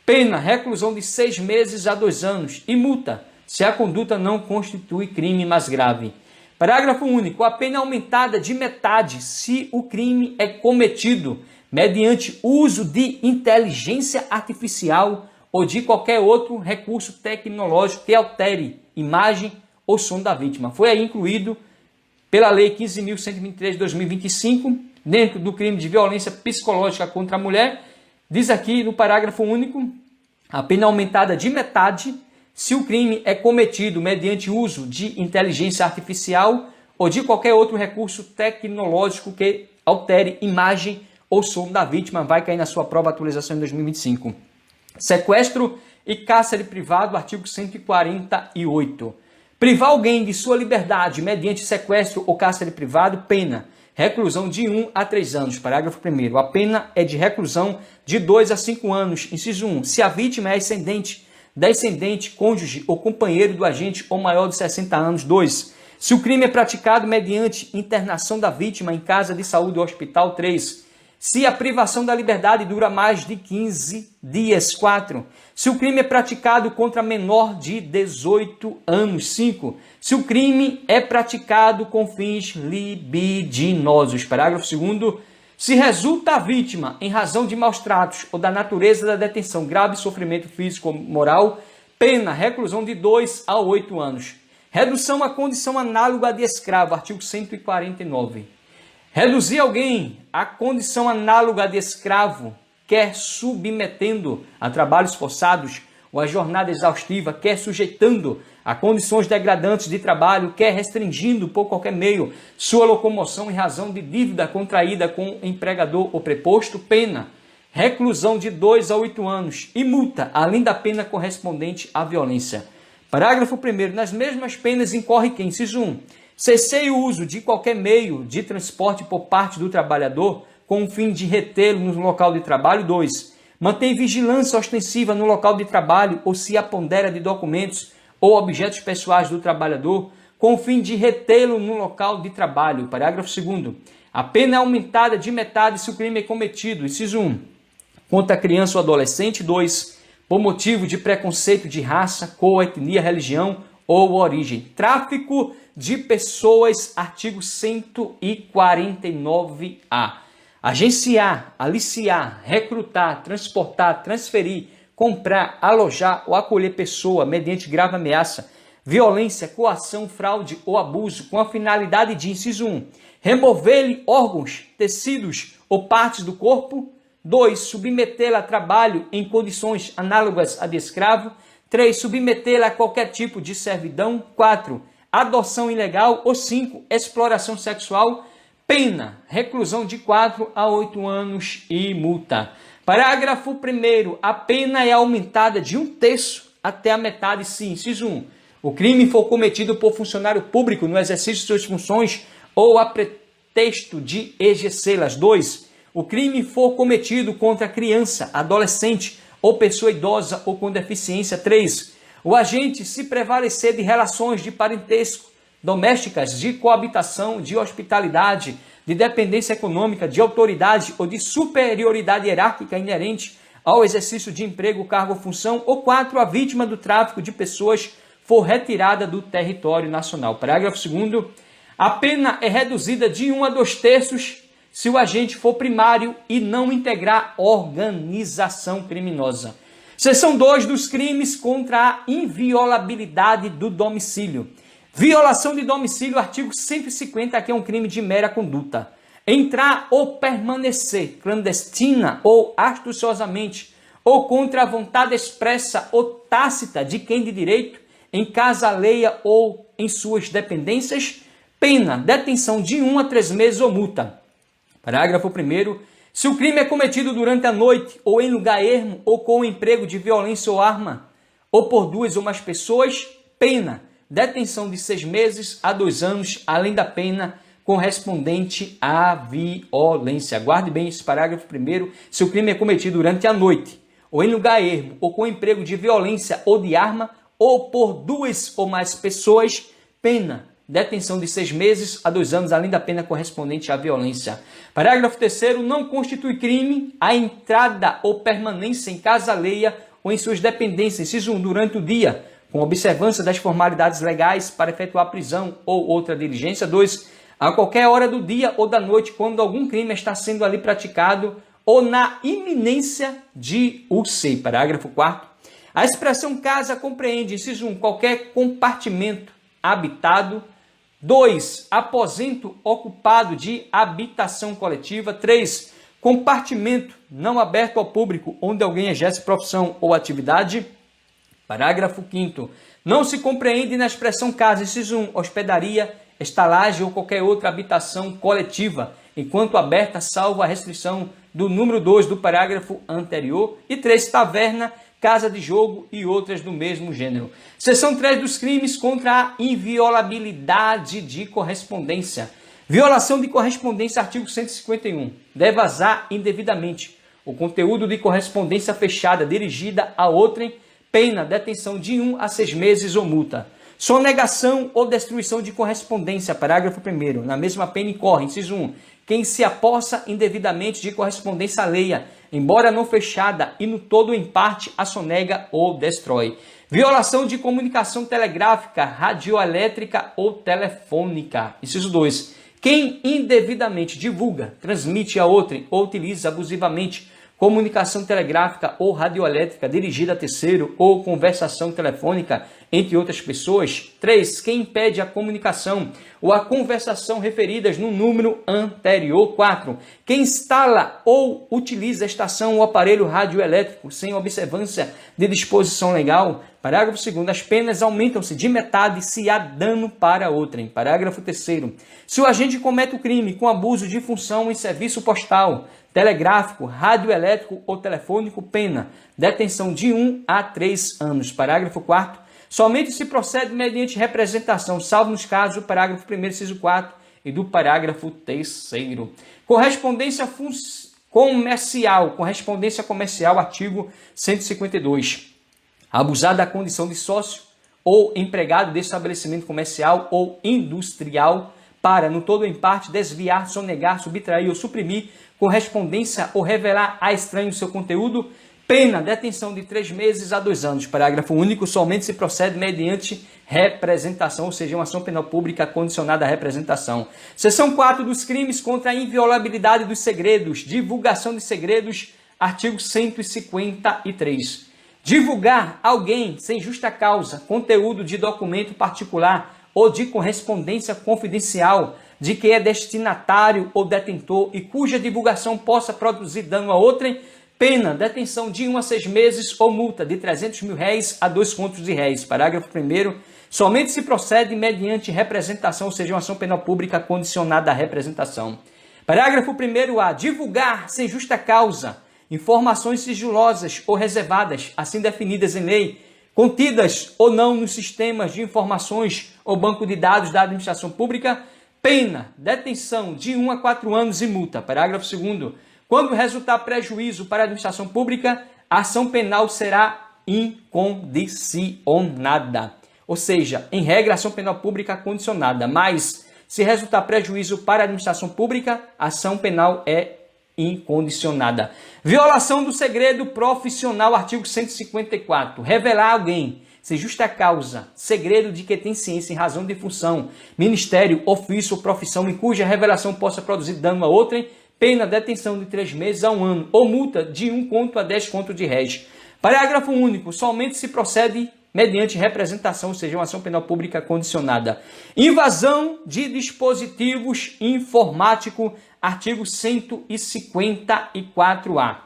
pena, reclusão de 6 meses a 2 anos e multa, se a conduta não constitui crime mais grave. Parágrafo único. A pena é aumentada de metade se o crime é cometido mediante uso de inteligência artificial ou de qualquer outro recurso tecnológico que altere imagem ou som da vítima. Foi aí incluído pela Lei 15.123 de 2025, dentro do crime de violência psicológica contra a mulher. Diz aqui no parágrafo único, a pena é aumentada de metade se o crime é cometido mediante uso de inteligência artificial ou de qualquer outro recurso tecnológico que altere imagem ou som da vítima. Vai cair na sua prova atualização em 2025. Sequestro e cárcere privado, artigo 148. Privar alguém de sua liberdade mediante sequestro ou cárcere privado, pena, reclusão de 1 a 3 anos. Parágrafo 1º. A pena é de reclusão de 2 a 5 anos. Inciso 1. Se a vítima é ascendente, descendente, cônjuge ou companheiro do agente ou maior de 60 anos. 2. Se o crime é praticado mediante internação da vítima em casa de saúde ou hospital. 3. Se a privação da liberdade dura mais de 15 dias. 4. Se o crime é praticado contra menor de 18 anos. 5. Se o crime é praticado com fins libidinosos. Parágrafo 2º. Se resulta a vítima, em razão de maus tratos ou da natureza da detenção, grave sofrimento físico ou moral, pena, reclusão de 2 a 8 anos. Redução à condição análoga de escravo, artigo 149. Reduzir alguém à condição análoga de escravo, quer submetendo a trabalhos forçados ou a jornada exaustiva, quer sujeitando a condições degradantes de trabalho, quer restringindo por qualquer meio sua locomoção em razão de dívida contraída com empregador ou preposto, pena, reclusão de 2 a 8 anos e multa, além da pena correspondente à violência. Parágrafo 1º. Nas mesmas penas incorre quem? Inciso 1. Cesseie o uso de qualquer meio de transporte por parte do trabalhador com o fim de retê-lo no local de trabalho. 2. Mantém vigilância ostensiva no local de trabalho ou se apodera de documentos ou objetos pessoais do trabalhador com o fim de retê-lo no local de trabalho. Parágrafo 2º. A pena é aumentada de metade se o crime é cometido. Inciso 1. Contra criança ou adolescente. 2. Por motivo de preconceito de raça, cor, etnia, religião ou origem. Tráfico de pessoas. Artigo 149-A. Agenciar, aliciar, recrutar, transportar, transferir, comprar, alojar ou acolher pessoa mediante grave ameaça, violência, coação, fraude ou abuso com a finalidade de, inciso 1, remover-lhe órgãos, tecidos ou partes do corpo. 2. Submetê-la a trabalho em condições análogas a de escravo. 3. Submetê-la a qualquer tipo de servidão. 4. Adoção ilegal. Ou 5. Exploração sexual. Pena, reclusão de 4 a 8 anos e multa. Parágrafo 1º. A pena é aumentada de 1/3 até a metade se, inciso 1, o crime for cometido por funcionário público no exercício de suas funções ou a pretexto de exercê-las. 2. O crime for cometido contra criança, adolescente ou pessoa idosa ou com deficiência. 3. O agente se prevalecer de relações de parentesco, domésticas, de coabitação, de hospitalidade, de dependência econômica, de autoridade ou de superioridade hierárquica inerente ao exercício de emprego, cargo ou função. Ou 4. A vítima do tráfico de pessoas for retirada do território nacional. Parágrafo 2º. A pena é reduzida de 1 a 2/3 se o agente for primário e não integrar organização criminosa. Seção 2 dos crimes contra a inviolabilidade do domicílio. Violação de domicílio, artigo 150, que é um crime de mera conduta. Entrar ou permanecer clandestina ou astuciosamente ou contra a vontade expressa ou tácita de quem de direito em casa alheia ou em suas dependências, pena, detenção de 1 a 3 meses ou multa. Parágrafo 1º. Se o crime é cometido durante a noite ou em lugar ermo ou com o emprego de violência ou arma ou por 2 ou mais pessoas, pena, detenção de 6 meses a 2 anos, além da pena correspondente à violência. Guarde bem esse parágrafo 1º. Se o crime é cometido durante a noite ou em lugar ermo, ou com emprego de violência ou de arma, ou por 2 ou mais pessoas, pena, detenção de 6 meses a 2 anos, além da pena correspondente à violência. Parágrafo 3º, não constitui crime a entrada ou permanência em casa alheia ou em suas dependências, inciso 1, durante o dia, com observância das formalidades legais para efetuar prisão ou outra diligência. 2, a qualquer hora do dia ou da noite, quando algum crime está sendo ali praticado ou na iminência de o ser. Parágrafo 4º, a expressão casa compreende, inciso 1, qualquer compartimento habitado. 2, aposento ocupado de habitação coletiva. 3, compartimento não aberto ao público onde alguém exerce profissão ou atividade. Parágrafo 5º, não se compreende na expressão casa, inciso 1, hospedaria, estalagem ou qualquer outra habitação coletiva, enquanto aberta, salvo a restrição do número 2 do parágrafo anterior. E 3, taverna, casa de jogo e outras do mesmo gênero. Seção 3 dos crimes contra a inviolabilidade de correspondência. Violação de correspondência, artigo 151. Deve vazar indevidamente o conteúdo de correspondência fechada dirigida a outrem, pena, detenção de 1 a 6 meses ou multa. Sonegação ou destruição de correspondência, parágrafo 1º. Na mesma pena incorre, inciso 1, quem se apossa indevidamente de correspondência alheia, embora não fechada, e no todo ou em parte a sonega ou destrói. Violação de comunicação telegráfica, radioelétrica ou telefônica. Inciso 2. Quem indevidamente divulga, transmite a outrem ou utiliza abusivamente comunicação telegráfica ou radioelétrica dirigida a terceiro ou conversação telefônica entre outras pessoas. 3. Quem impede a comunicação ou a conversação referidas no número anterior. 4. Quem instala ou utiliza a estação ou aparelho radioelétrico sem observância de disposição legal. Parágrafo 2º. As penas aumentam-se de metade se há dano para outrem. Parágrafo 3º. Se o agente comete o crime com abuso de função em serviço postal, telegráfico, radioelétrico ou telefônico, pena, detenção de 1 a 3 anos. Parágrafo 4º. Somente se procede mediante representação, salvo nos casos do parágrafo 1º, inciso 4 e do parágrafo 3º. Correspondência comercial, artigo 152. Abusar da condição de sócio ou empregado de estabelecimento comercial ou industrial para, no todo ou em parte, desviar, sonegar, subtrair ou suprimir correspondência ou revelar a estranho seu conteúdo, pena, detenção de 3 meses a 2 anos. Parágrafo único, somente se procede mediante representação, ou seja, uma ação penal pública condicionada à representação. Seção 4 dos crimes contra a inviolabilidade dos segredos, divulgação de segredos, artigo 153. Divulgar alguém sem justa causa, conteúdo de documento particular ou de correspondência confidencial, de que é destinatário ou detentor e cuja divulgação possa produzir dano a outrem, pena, detenção de 1 a 6 meses ou multa de R$300 mil a 2 contos de réis. Parágrafo 1º. Somente se procede mediante representação, ou seja, uma ação penal pública condicionada à representação. Parágrafo 1º-A. Divulgar sem justa causa informações sigilosas ou reservadas, assim definidas em lei, contidas ou não nos sistemas de informações ou banco de dados da administração pública, pena, detenção de 1 a 4 anos e multa. Parágrafo 2º. Quando resultar prejuízo para a administração pública, a ação penal será incondicionada. Ou seja, em regra, a ação penal pública condicionada, mas se resultar prejuízo para a administração pública, a ação penal é incondicionada. Violação do segredo profissional, artigo 154. Revelar a alguém, sem justa causa, segredo de que tem ciência em razão de função, ministério, ofício ou profissão em cuja revelação possa produzir dano a outrem, pena, detenção de 3 meses a 1 ano ou multa de 1 conto a 10 contos de réis. Parágrafo único. Somente se procede mediante representação, ou seja, uma ação penal pública condicionada. Invasão de dispositivos informáticos, artigo 154-A.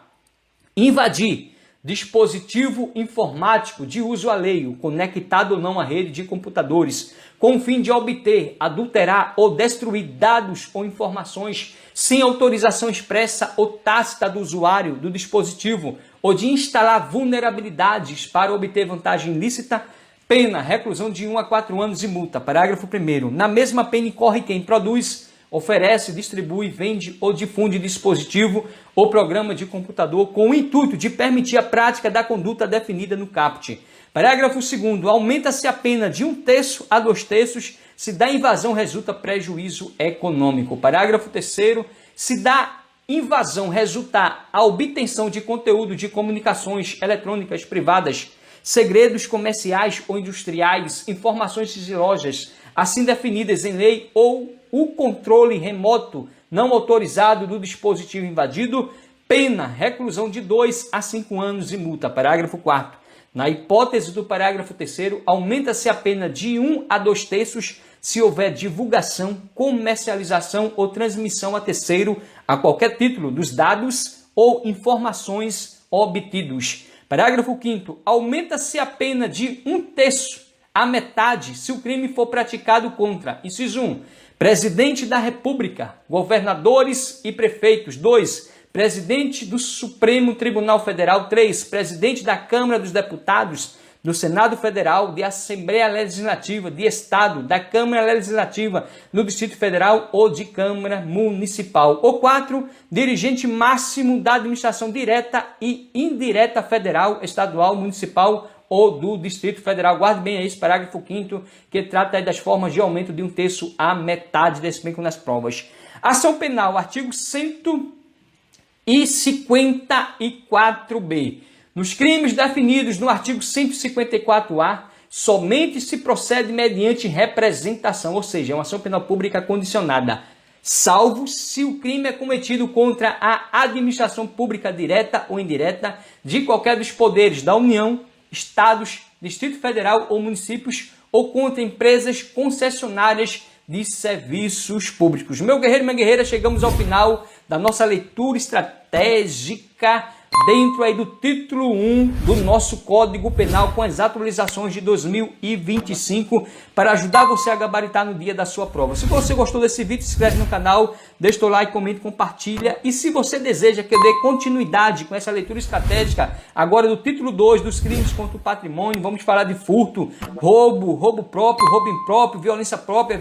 Invadir dispositivo informático de uso alheio, conectado ou não à rede de computadores, com o fim de obter, adulterar ou destruir dados ou informações sem autorização expressa ou tácita do usuário do dispositivo, ou de instalar vulnerabilidades para obter vantagem ilícita, pena, reclusão de 1 a 4 anos e multa. Parágrafo 1º. Na mesma pena incorre quem produz oferece, distribui, vende ou difunde dispositivo ou programa de computador com o intuito de permitir a prática da conduta definida no caput. Parágrafo 2º. Aumenta-se a pena de 1/3 a 2/3 se da invasão resulta prejuízo econômico. Parágrafo 3º. Se da invasão resultar a obtenção de conteúdo de comunicações eletrônicas privadas, segredos comerciais ou industriais, informações sigilosas, assim definidas em lei, ou o controle remoto não autorizado do dispositivo invadido, pena, reclusão de 2 a 5 anos e multa. Parágrafo 4º. Na hipótese do parágrafo 3º, aumenta-se a pena de 1 a 2/3 se houver divulgação, comercialização ou transmissão a terceiro, a qualquer título, dos dados ou informações obtidos. Parágrafo 5º. Aumenta-se a pena de 1/3 a metade se o crime for praticado contra, inciso 1, presidente da República, governadores e prefeitos. 2, presidente do Supremo Tribunal Federal. 3, presidente da Câmara dos Deputados, do Senado Federal, de Assembleia Legislativa, de Estado, da Câmara Legislativa, do Distrito Federal ou de Câmara Municipal. Ou 4, dirigente máximo da administração direta e indireta federal, estadual, municipal ou do Distrito Federal. Guarde bem aí esse parágrafo 5º, que trata aí das formas de aumento de 1/3 a metade desse bem nas provas. Ação penal, artigo 154b. Nos crimes definidos no artigo 154A, somente se procede mediante representação, ou seja, é uma ação penal pública condicionada, salvo se o crime é cometido contra a administração pública direta ou indireta de qualquer dos poderes da União, Estados, Distrito Federal ou municípios, ou contra empresas concessionárias de serviços públicos. Meu guerreiro e minha guerreira, chegamos ao final da nossa leitura estratégica dentro aí do título 1 do nosso Código Penal, com as atualizações de 2025, para ajudar você a gabaritar no dia da sua prova. Se você gostou desse vídeo, se inscreve no canal, deixa o like, comenta, compartilha. E se você deseja que eu dê continuidade com essa leitura estratégica, agora do título 2 dos crimes contra o patrimônio, vamos falar de furto, roubo próprio, roubo impróprio, violência própria,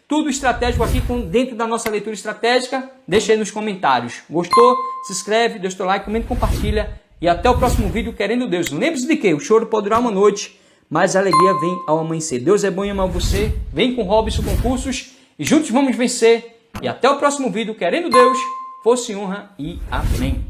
tudo estratégico aqui dentro da nossa leitura estratégica. Deixa aí nos comentários. Gostou? Se inscreve, deixa o like, comenta, compartilha. E até o próximo vídeo, querendo Deus. Lembre-se de que o choro pode durar uma noite, mas a alegria vem ao amanhecer. Deus é bom e ama você. Vem com Robson Concursos e juntos vamos vencer. E até o próximo vídeo, querendo Deus, força e honra e amém.